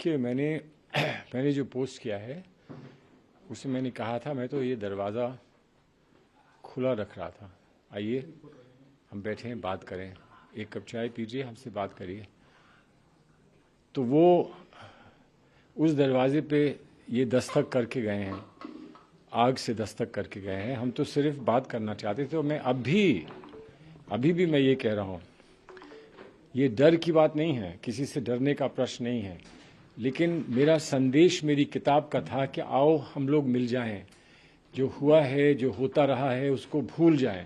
देखिए, मैंने जो पोस्ट किया है उसमें मैंने कहा था, मैं तो ये दरवाज़ा खुला रख रहा था, आइए हम बैठे हैं, बात करें, एक कप चाय पीजिए, हमसे बात करिए। तो वो उस दरवाजे पे ये दस्तक करके गए हैं, आग से दस्तक करके गए हैं। हम तो सिर्फ बात करना चाहते थे। और मैं अभी भी मैं ये कह रहा हूँ, ये डर की बात नहीं है, किसी से डरने का प्रश्न नहीं है, लेकिन मेरा संदेश मेरी किताब का था कि आओ हम लोग मिल जाएं, जो हुआ है, जो होता रहा है, उसको भूल जाएं,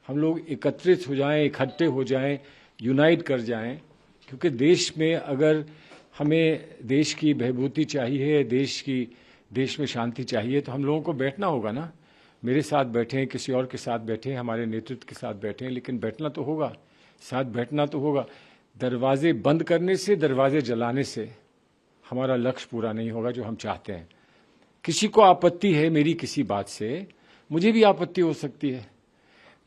हम लोग एकत्रित हो जाएं, इकट्ठे हो जाएं, यूनाइट कर जाएं। क्योंकि देश में अगर हमें देश की बहबूदी चाहिए, देश में शांति चाहिए, तो हम लोगों को बैठना होगा ना। मेरे साथ बैठें, किसी और के साथ बैठें, हमारे नेतृत्व के साथ बैठें, लेकिन बैठना तो होगा, साथ बैठना तो होगा। दरवाजे बंद करने से, दरवाजे जलाने से हमारा लक्ष्य पूरा नहीं होगा जो हम चाहते हैं। किसी को आपत्ति है मेरी किसी बात से, मुझे भी आपत्ति हो सकती है,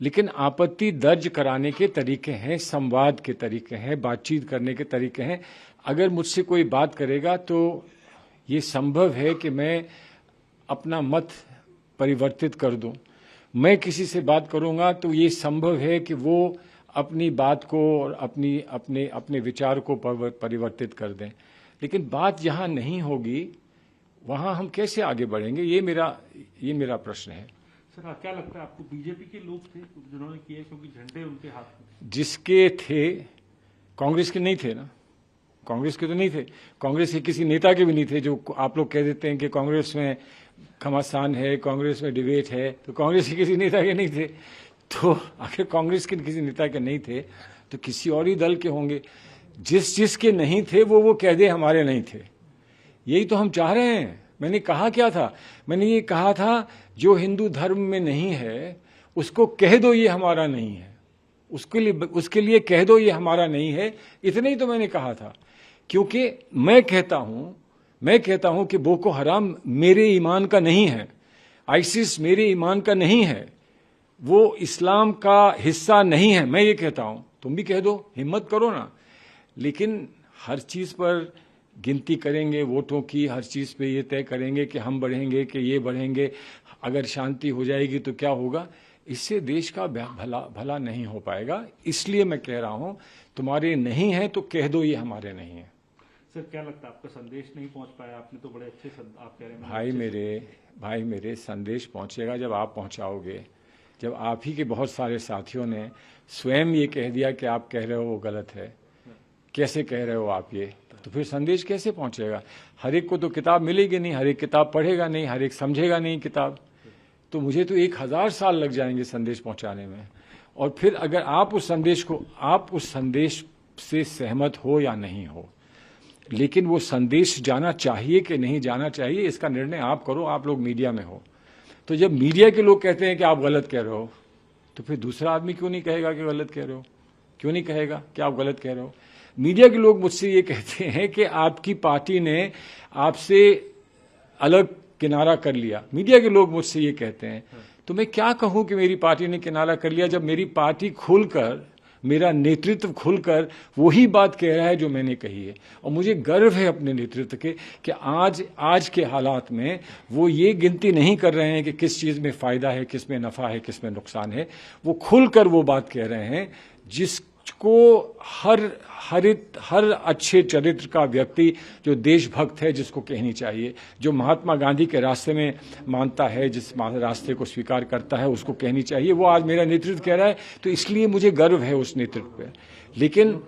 लेकिन आपत्ति दर्ज कराने के तरीके हैं, संवाद के तरीके हैं, बातचीत करने के तरीके हैं। अगर मुझसे कोई बात करेगा तो ये संभव है कि मैं अपना मत परिवर्तित कर दूं। मैं किसी से बात करूंगा तो ये संभव है कि वो अपनी बात को और अपने विचार को परिवर्तित कर दें। लेकिन बात जहां नहीं होगी वहां हम कैसे आगे बढ़ेंगे, ये मेरा प्रश्न है। सर, क्या लगता है आपको बीजेपी के लोग थे जिन्होंने किया, क्योंकि झंडे उनके हाथ में? जिसके थे, कांग्रेस के नहीं थे ना, कांग्रेस के तो नहीं थे, कांग्रेस के किसी नेता के भी नहीं थे। जो आप लोग कह देते हैं कि कांग्रेस में घमासान है, कांग्रेस में डिबेट है, तो कांग्रेस के किसी नेता के नहीं थे। तो अगर कांग्रेस के किसी नेता के नहीं थे तो किसी और ही दल के होंगे। जिसके नहीं थे वो कह दे हमारे नहीं थे। यही तो हम चाह रहे हैं। मैंने कहा क्या था? मैंने ये कहा था जो हिंदू धर्म में नहीं है उसको कह दो ये हमारा नहीं है, उसके लिए कह दो ये हमारा नहीं है। इतना ही तो मैंने कहा था। क्योंकि मैं कहता हूं कि बोको हराम मेरे ईमान का नहीं है, आईसिस मेरे ईमान का नहीं है, वो इस्लाम का हिस्सा नहीं है। मैं ये कहता हूं, तुम भी कह दो, हिम्मत करो ना। लेकिन हर चीज पर गिनती करेंगे वोटों की, हर चीज पे ये तय करेंगे कि हम बढ़ेंगे कि ये बढ़ेंगे, अगर शांति हो जाएगी तो क्या होगा। इससे देश का भला नहीं हो पाएगा। इसलिए मैं कह रहा हूं, तुम्हारे नहीं है तो कह दो ये हमारे नहीं है। सर, क्या लगता है आपका संदेश नहीं पहुंच पाया? आपने तो बड़े अच्छे आप कह रहे हैं। भाई मेरे संदेश पहुंचेगा जब आप पहुंचाओगे। जब आप ही के बहुत सारे साथियों ने स्वयं ये कह दिया कि आप कह रहे हो वो गलत है, कैसे कह रहे हो आप ये, तो फिर संदेश कैसे पहुंचेगा? हर एक को तो किताब मिलेगी नहीं, हर एक किताब पढ़ेगा नहीं, हर एक समझेगा नहीं किताब। तो मुझे तो 1000 साल लग जाएंगे संदेश पहुंचाने में। और फिर अगर आप उस संदेश से सहमत हो या नहीं हो, लेकिन वो संदेश जाना चाहिए कि नहीं जाना चाहिए, इसका निर्णय आप करो। आप लोग मीडिया में हो, तो जब मीडिया के लोग कहते हैं कि आप गलत कह रहे हो, तो फिर दूसरा आदमी क्यों नहीं कहेगा कि गलत कह रहे हो? क्यों नहीं कहेगा कि आप गलत कह रहे हो? मीडिया के लोग मुझसे ये कहते हैं कि आपकी पार्टी ने आपसे अलग किनारा कर लिया। मीडिया के लोग मुझसे ये कहते हैं। तो मैं क्या कहूं कि मेरी पार्टी ने किनारा कर लिया, जब मेरी पार्टी खुलकर, मेरा नेतृत्व खुलकर वही बात कह रहा है जो मैंने कही है। और मुझे गर्व है अपने नेतृत्व के कि आज के हालात में वो ये गिनती नहीं कर रहे हैं कि किस चीज़ में फ़ायदा है, किस में नफ़ा है, किस में नुकसान है। वो खुलकर वो बात कह रहे हैं जिसको हर अच्छे चरित्र का व्यक्ति जो देशभक्त है जिसको कहनी चाहिए, जो महात्मा गांधी के रास्ते में मानता है, जिस रास्ते को स्वीकार करता है, उसको कहनी चाहिए। वो आज मेरा नेतृत्व कह रहा है, तो इसलिए मुझे गर्व है उस नेतृत्व पे। लेकिन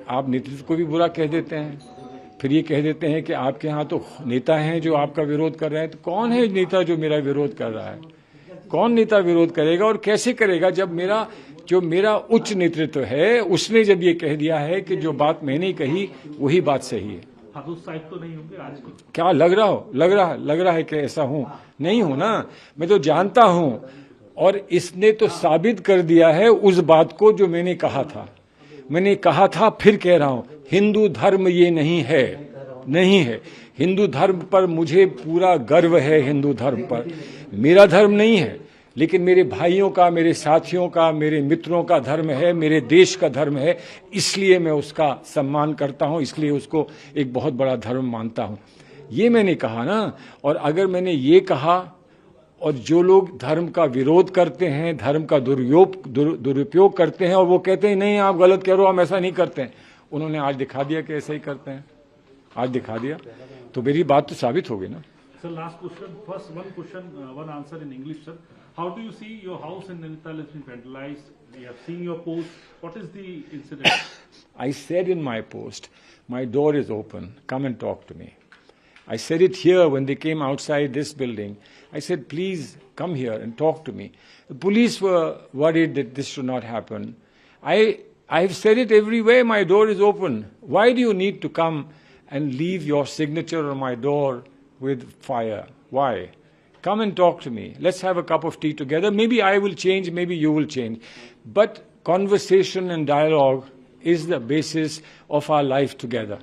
आप नेतृत्व को भी बुरा कह देते हैं, फिर ये कह देते हैं कि आपके यहाँ तो नेता हैं जो आपका विरोध कर रहे हैं। तो कौन है नेता जो मेरा विरोध कर रहा है? कौन नेता विरोध करेगा और कैसे करेगा? जब मेरा उच्च नेतृत्व है उसने जब ये कह दिया है कि जो बात मैंने कही वही बात सही है। तो नहीं होंगे आज की? क्या लग रहा है कि ऐसा हूं? नहीं हूं ना, मैं तो जानता हूं। और इसने तो साबित कर दिया है उस बात को जो मैंने कहा था। फिर कह रहा हूं, हिंदू धर्म ये नहीं है। हिंदू धर्म पर मुझे पूरा गर्व है। हिंदू धर्म पर मेरा धर्म नहीं है, लेकिन मेरे भाइयों का, मेरे साथियों का, मेरे मित्रों का धर्म है, मेरे देश का धर्म है, इसलिए मैं उसका सम्मान करता हूं, इसलिए उसको एक बहुत बड़ा धर्म मानता हूं। ये मैंने कहा ना। और अगर मैंने ये कहा और जो लोग धर्म का विरोध करते हैं, धर्म का दुरुपयोग करते हैं और वो कहते हैं नहीं आप गलत कह रहे हो, हम ऐसा नहीं करते हैं, उन्होंने आज दिखा दिया कि ऐसा ही करते हैं। आज दिखा दिया तो मेरी बात तो साबित हो गई ना। Sir, last question. First, one question, one answer in English, sir. How do you see your house in Nainital has been vandalized? We have seen your post. What is the incident? I said in my post, my door is open. Come and talk to me. I said it here when they came outside this building. I said, please come here and talk to me. The police were worried that this should not happen. I've said it everywhere, my door is open. Why do you need to come and leave your signature on my door with fire? Why? Come and talk to me. Let's have a cup of tea together. Maybe I will change, maybe you will change. But conversation and dialogue is the basis of our life together.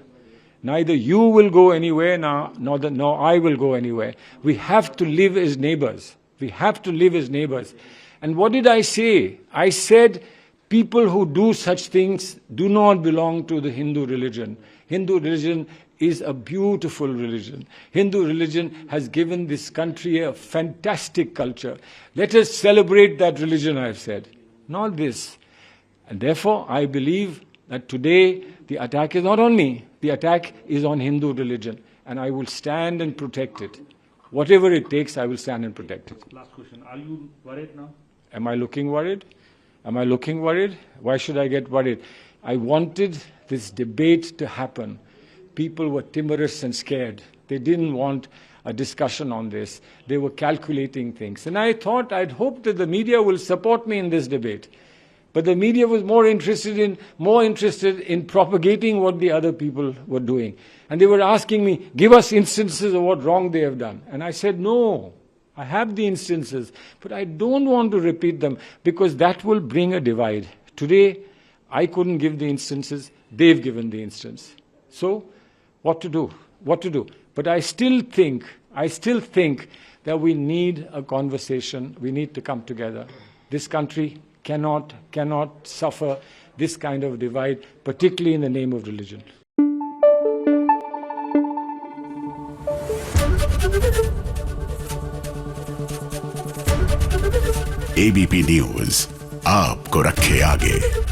Neither you will go anywhere, nor I will go anywhere. We have to live as neighbors. We have to live as neighbors. And what did I say? I said people who do such things do not belong to the Hindu religion. Hindu religion is a beautiful religion. Hindu religion has given this country a fantastic culture. Let us celebrate that religion, I have said, not this. And therefore, I believe that today the attack is not on me, the attack is on Hindu religion. And I will stand and protect it. Whatever it takes, I will stand and protect it. Last question. Are you worried now? Am I looking worried? Am I looking worried? Why should I get worried? I wanted this debate to happen. People were timorous and scared. They didn't want a discussion on this. They were calculating things. And I thought, I'd hoped that the media will support me in this debate. But the media was more interested in propagating what the other people were doing. And they were asking me, give us instances of what wrong they have done. And I said, no, I have the instances, but I don't want to repeat them because that will bring a divide. Today, I couldn't give the instances. They've given the instance. So, what to do? What to do? But I still think that we need a conversation. We need to come together. This country cannot suffer this kind of divide, particularly in the name of religion. ABP News आपको रखे आगे।